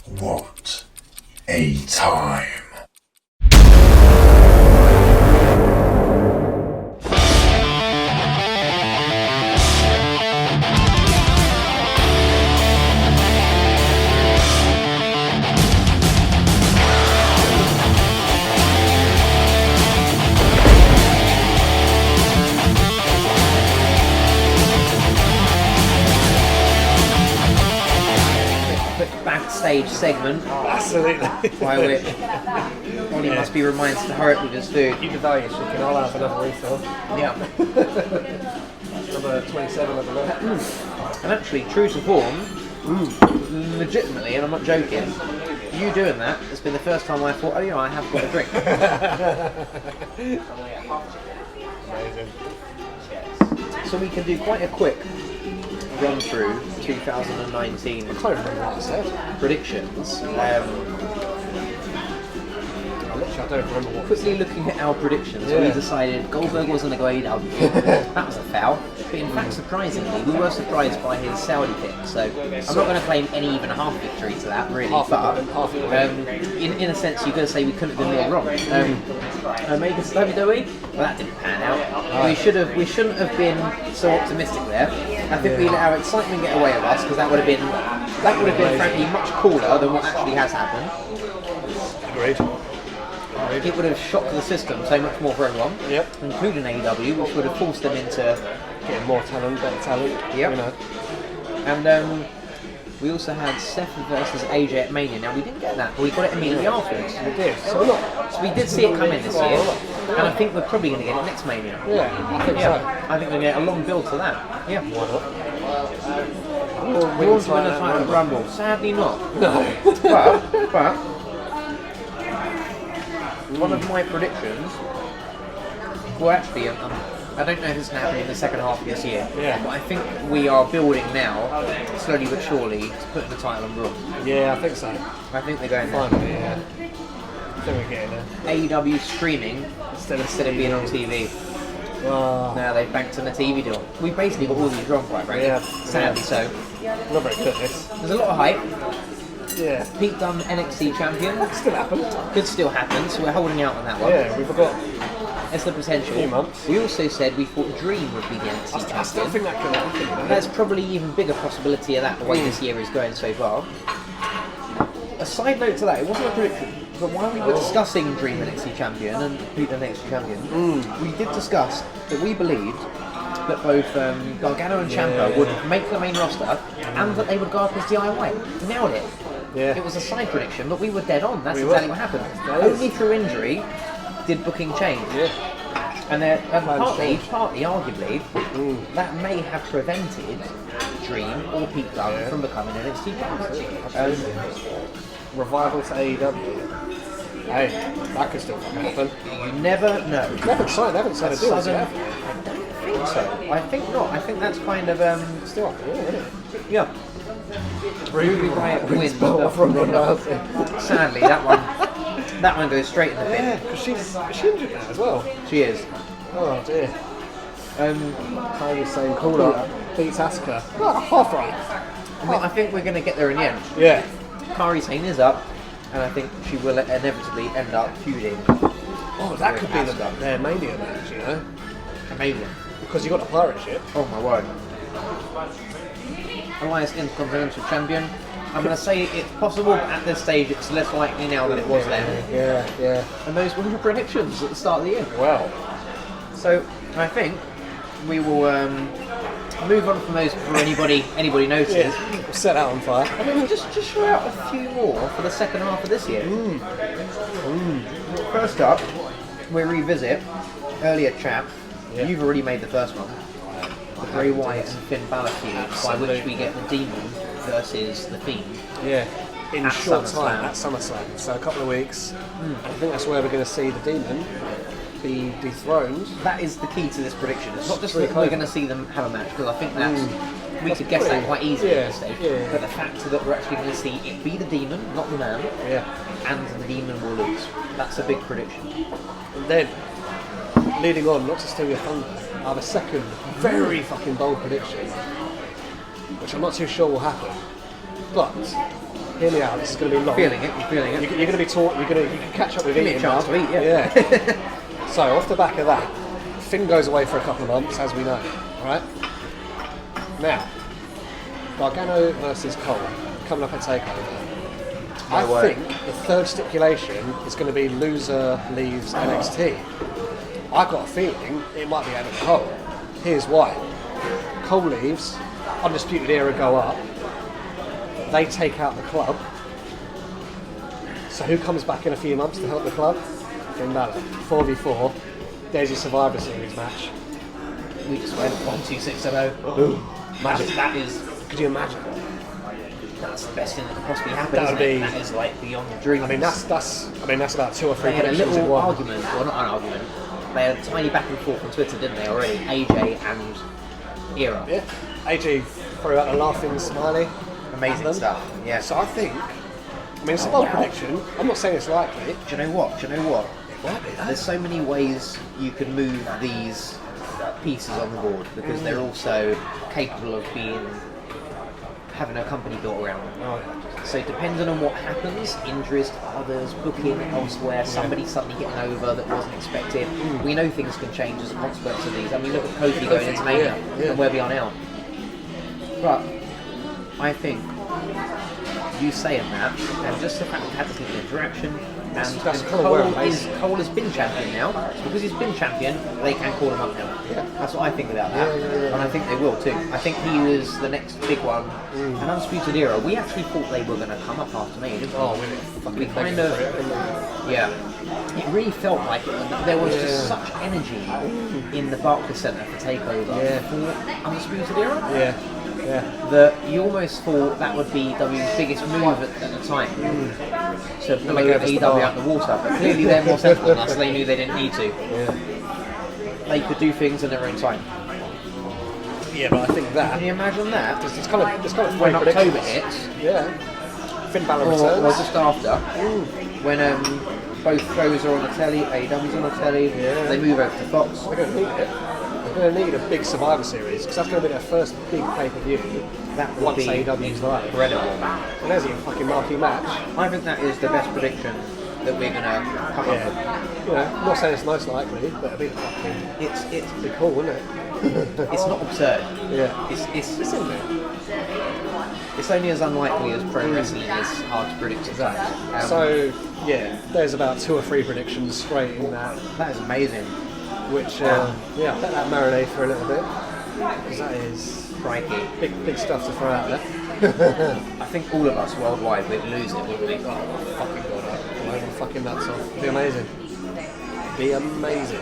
What a time. Backstage segment Absolutely. by which Ollie must be reminded to hurry up with his food. Keep the value chicken, I'll have another refill. Yeah. Number 27 at the moment. And actually, true to form, legitimately, and I'm not joking, you doing that has been the first time I thought, oh yeah, I have got a drink. Amazing. So we can do quite a quick run through 2019 I can't remember what I said. predictions. I don't remember what. Quickly looking at our predictions, Yeah. we decided Goldberg wasn't going to go AEW. That was a foul. But in fact, surprisingly, we were surprised by his Saudi pick. So I'm not going to claim any even half victory to that, really. Half but a win. in a sense, you're going to say we couldn't have been more wrong. Maybe it's WWE. Well, that didn't pan out. We shouldn't have been so optimistic there. I think we let our excitement get away with us because that would have been frankly much cooler than what actually has happened. Agreed. It would have shocked the system so much more for everyone, including AEW, which would have forced them into Getting more talent, better talent. Yep. You know. And we also had Seth versus AJ at Mania. Now we didn't get that, but we got it immediately afterwards. We did. So we did see it come in this year, and I think we're probably going to get it next Mania. Yeah, I think so. I think we're going to get a long build to that. Yeah. Why not? We want to win the title Rumble. Sadly not. No. But one of my predictions, well actually, I don't know if it's going to happen in the second half of this year, but I think we are building now, slowly but surely, to put the title on Raw. Yeah, I think so. I think they're going there. Finally, yeah. I think we're getting there. AEW streaming instead of being on TV. Oh, Now they've banked on a TV deal. We basically got all these wrong, quite frankly. Yeah. Sadly so. not very good, this. There's a lot of hype. Yeah. Pete Dunne, NXT champion. Still happened. Could still happen, so we're holding out on that one. Yeah, we've got It's the potential. a few months. We also said we thought Dream would be the NXT I still champion. think that could happen. You know? There's probably even bigger possibility of that the way this year is going so far. A side note to that, it wasn't a prediction, but while we were discussing Dream NXT champion and Pete Dunne NXT champion, we did discuss that we believed that both Gargano and Ciampa would make the main roster and that they would go up as DIY. Nailed it. Yeah. It was a side prediction, but we were dead on. That's We exactly were. what happened. That is. Only through injury did booking change. Yeah. And partly, changed. arguably, that may have prevented Dream or Pete Dunne from becoming an NXT champion. Revival to AEW. Hey, that could still happen. You never know. They haven't signed a deal yet. I don't think so. I think not. I think that's kind of Still up there, isn't it? yeah. Ruby Riott wins, Belt from Ronda but Rousey. sadly that one goes straight in the bin. Yeah, because she's injured now as well. She is. Oh dear. Kyrie's saying, call up, beats Asuka. Oh, half right. I think we're going to get there in the end. Yeah. Kairi Sane is up, and I think she will inevitably end up feuding. Oh, that could be Asuka. their Mania match, you know? Amazing. Because you got the pirate ship. Oh my word. Elias Intercontinental Champion. I'm going to say it's possible, but at this stage it's less likely now than it was then. Yeah. And those were your predictions at the start of the year. Well. So I think we will move on from those before anybody notices. Yeah. We'll set that on fire. I mean, just throw out a few more for the second half of this year. First up, we revisit earlier chat. Yeah. You've already made the first one. The Bray Wyatt and Finn Balor feud, by which we get the Demon versus the Fiend. Yeah. In At short SummerSlam. time, at SummerSlam. So a couple of weeks. I think that's where we're going to see the Demon be dethroned. That is the key to this prediction. It's not just Pretty that we're clever. going to see them have a match, because I think that's we could guess that quite easily at this stage. Yeah. But the fact that we're actually going to see it be the Demon, not the man, Yeah. and the Demon will lose. That's a big prediction. And then, leading on, not to steal your thunder, I have a second very fucking bold prediction, which I'm not too sure will happen. But Hear me out. This is going to be long. Feeling it. I'm feeling it. You're going to be taught. You can catch up with Give me eating. a chance now. to eat. Yeah. So off the back of that, Finn goes away for a couple of months, as we know. All right. Now, Gargano versus Cole coming up at Takeover. I think the third stipulation is going to be loser leaves NXT. I've got a feeling it might be Adam Cole. Here's why. Cole leaves, Undisputed Era go up, they take out the club. So who comes back in a few months to help the club? Finn Balor. 4v4. There's your Survivor Series match. We just went 1-2-6-0. Imagine. That is. Could you imagine? That's the best thing that could possibly happen. That would be. That is like beyond dreams. I mean, that's about 2 or 3 They had a predictions in little one. argument, well not an argument. They had a tiny back and forth on Twitter, didn't they already? AJ and Era. Yeah. AJ threw out a laughing smiley. Amazing stuff. Yeah. So I think. I mean, it's a bold prediction. I'm not saying it's likely. Do you know what? It might be that. There's so many ways you can move these pieces on the board because they're also capable of having a company built around them. Oh, yeah. So depending on what happens, injuries to others, booking elsewhere, somebody suddenly getting over that wasn't expected, we know things can change as a consequence of these. I mean, look at Kofi going into Mania and where we are now. But I think you saying that, and just the fact we've had this little interaction, That's and kind of where I'm based. Cole has been champion now, so because he's been champion, they can call him up now. Yeah. That's what I think about that, and I think they will too. I think he was the next big one, an Undisputed Era. We actually thought they were going to come up after me, didn't we? Oh, We kind of, yeah. It really felt like there was just such energy in the Barclays Centre for Takeover for Undisputed Era. Yeah. Yeah. That you almost thought that would be WWE's biggest move at the time. So blow AEW out the water, but clearly they're more sensible than us. They knew they didn't need to. Yeah. They could do things in their own time. Yeah, but I think that. Can you imagine that? It's kind of When three October predictions. hits, Yeah. Finn Balor or returns. just after, when both shows are on the telly, AEW's on the telly, they move over to Fox. They're going to need it. They're going to need a big Survivor Series because that's going to be their first big pay-per-view. That would once be AEW's live. incredible. And there's your fucking marquee match. I think that is the best prediction that we're going to come up with. You know, I'm not saying it's most likely, but it'll be fucking. It's It'll be cool, wouldn't it? it's not absurd. Yeah. It's only as unlikely as pro wrestling is hard to predict. Exactly. So yeah, there's about 2 or 3 predictions straight in that. That is amazing. Which I'll let that marinate for a little bit because that is Crikey. big stuff to throw out there. I think all of us worldwide would lose it, wouldn't we? Oh fucking god! I'll blow my fucking nuts off. It'd be amazing. Be amazing.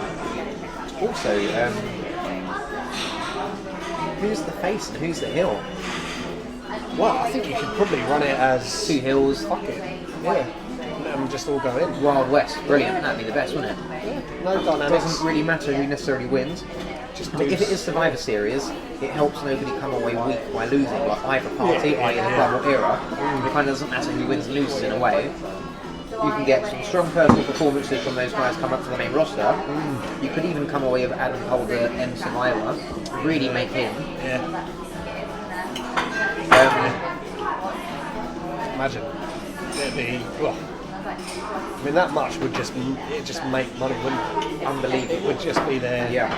Also, who's the face and who's the heel? Well, I think you should probably run it as 2 heels. fuck it. Yeah. Let them just all go in. Wild West. Brilliant. That'd be the best, wouldn't it? No It dynamics. doesn't really matter who necessarily wins. Just But if it is Survivor Series, it helps nobody come away weak by losing, like either party, i.e. the club or Era. It kind of doesn't matter who wins and loses in a way. You can get some strong personal performances from those guys come up to the main roster. You could even come away with Adam Cole, the end survivor, really make him. Yeah. Imagine. It'd be well. I mean, that much would just make money, wouldn't it? Unbelievable. It would just be there. Yeah.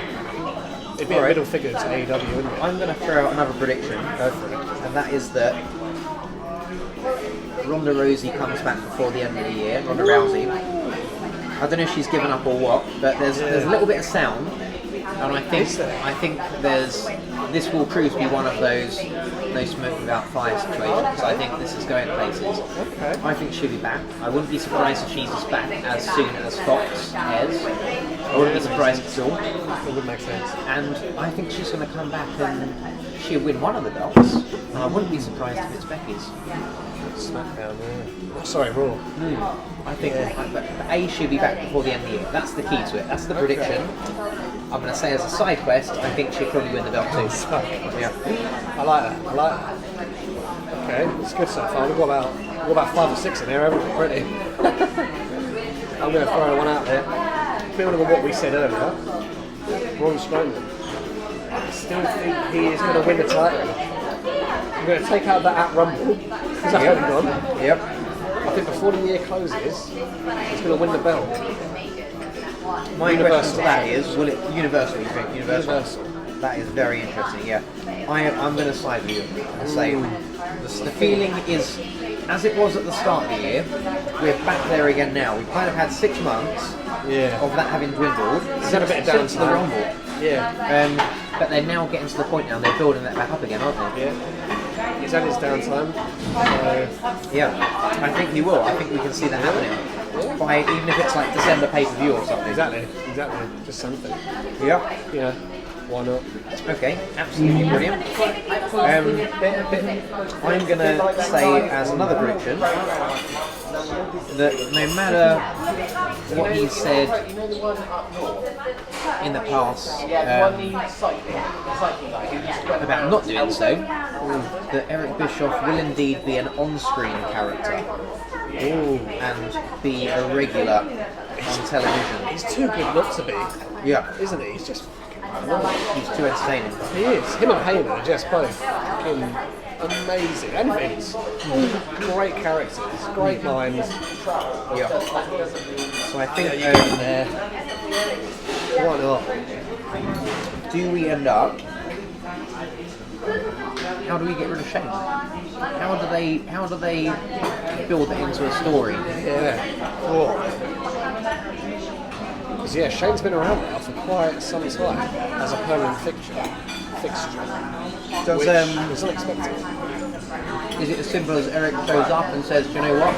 It'd be a middle figure to AEW, wouldn't it? I'm going to throw out another prediction. Go for it. And that is that Ronda Rousey comes back before the end of the year. Ronda Rousey. I don't know if she's given up or what, but there's a little bit of sound, and I think this will prove to be one of those no smoke without fire situations. I think this is going places. Okay. I think she'll be back. I wouldn't be surprised if she's back as soon as Fox airs. I wouldn't be surprised at all. It would make sense. And I think she's going to come back and she'll win one of the belts. And I wouldn't be surprised if it's Becky's. SmackDown, yeah. Oh, sorry, Raw. I think but A, she'll be back before the end of the year. That's the key to it. That's the prediction. I'm going to say as a side quest, I think she'll probably win the belt too. Yeah. I like that. Okay, it's good so far. We've got about 5 or 6 in here, haven't we? Pretty. I'm going to throw one out there. Building on what we said earlier, Braun Strowman. I still think he is going to win the title. I'm going to take out that at Rumble. Because that's already gone. Yep. I think before the year closes, he's going to win the belt. My question Universal. to that is, will it Universal? You think Universal? Universal. That is very interesting. Yeah, I'm going to side with you and say the feeling is as it was at the start of the year. We're back there again now. We've kind of had 6 months of that having dwindled. He's had a bit of since the downtime. Rumble. Yeah. But they're now getting to the point now. They're building that back up again, aren't they? Yeah. He's had his downtime. So Yeah, I think he will. I think we can see that happening. By even if it's like December pay-per-view or something. exactly. Just something. Yeah. Yeah. Why not? Okay, absolutely brilliant. I'm going to say as another prediction that no matter what he said in the past about not doing so, that Eric Bischoff will indeed be an on-screen character and be a regular on television. He's too good not to be, Yeah, isn't he? He's just he's too entertaining. he is. Him and Heyman are just both fucking amazing. And Vince, great characters, great lines. Yeah. So I think There. Why not? do we end up? How do we get rid of Shane? How do they build it into a story? Yeah. Because yeah, Shane's been around now for quite some time as a permanent fixture. Does Which was unexpected. is it as simple as Eric shows up and says, "Do you know what?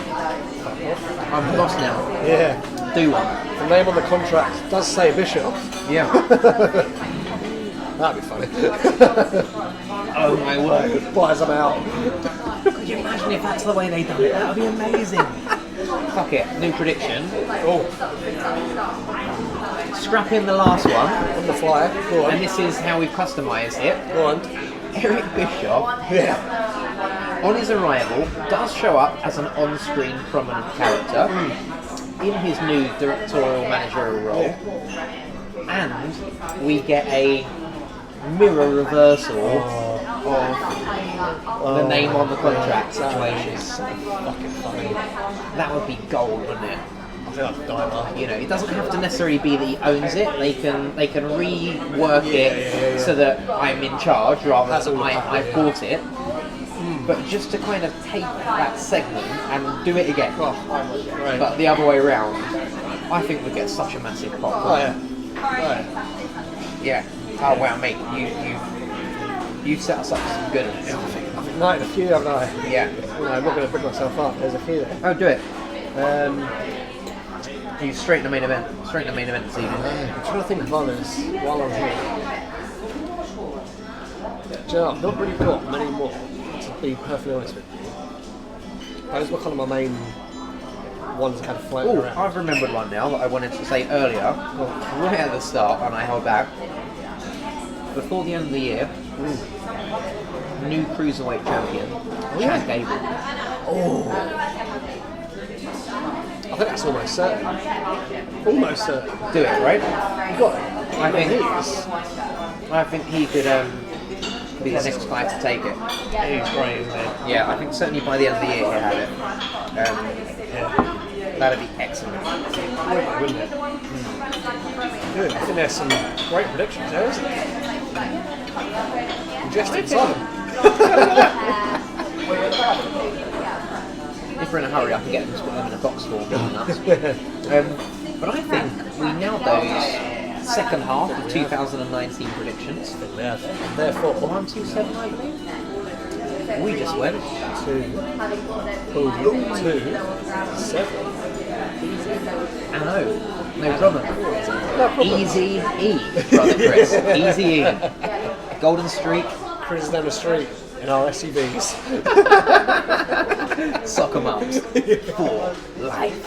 I'm the boss now. Yeah. Do one." The name on the contract does say Bishop. Yeah. That'd be funny. Oh my word! Buys them out. Could you imagine if that's the way they done it? That would be amazing. Fuck it. New prediction. Oh, Scrap in the last one, on the fly. Go on. and this is how we've customised it. Go on. Eric Bischoff, Yeah. on his arrival, does show up as an on-screen prominent character in his new directorial managerial role, and we get a mirror reversal of the name on the contract situation. Fucking funny. That would be gold, wouldn't it? I think I'd die now. You know, it doesn't have to necessarily be that he owns it. They can rework it so that I'm in charge rather That's than all I've bought it. But just to kind of take that segment and do it again, Right. but the other way around, I think we'd get such a massive pop. Oh yeah. Right. Yeah. Oh wow, mate, you set us up for some good. I've nighted a few, haven't I? Yeah. You know, I'm not going to bring myself up. There's a few there. Oh, do it. You straight in the main event. Straight in the main event this evening. I'm trying to think of others while I'm here. Do you know, I've not really got many more, to be perfectly honest with you. Those were kind of my main ones kind of floating Oh, around. I've remembered one now that I wanted to say earlier, right at the start, and I held back. Before the end of the year, new cruiserweight champion, Chad Gable. I think that's almost certain. Almost certain. Do it, right? You got it. I think he could be the next guy to take it. He's great, isn't he? Yeah, I think certainly by the end of the year he'll have it. That'd be excellent. Wouldn't it? Good. I think there's some great predictions there, isn't there? Just in time. If we're in a hurry, I can get them to put them in a box score, go nuts. But I think we nailed those second half of 2019 predictions. Therefore, 127, I believe. We just went 2, 7. I know. No problem. Easy E, brother Chris. Easy E. Golden Streak. Cruises down the street in our SUVs. Soccer mums. For life.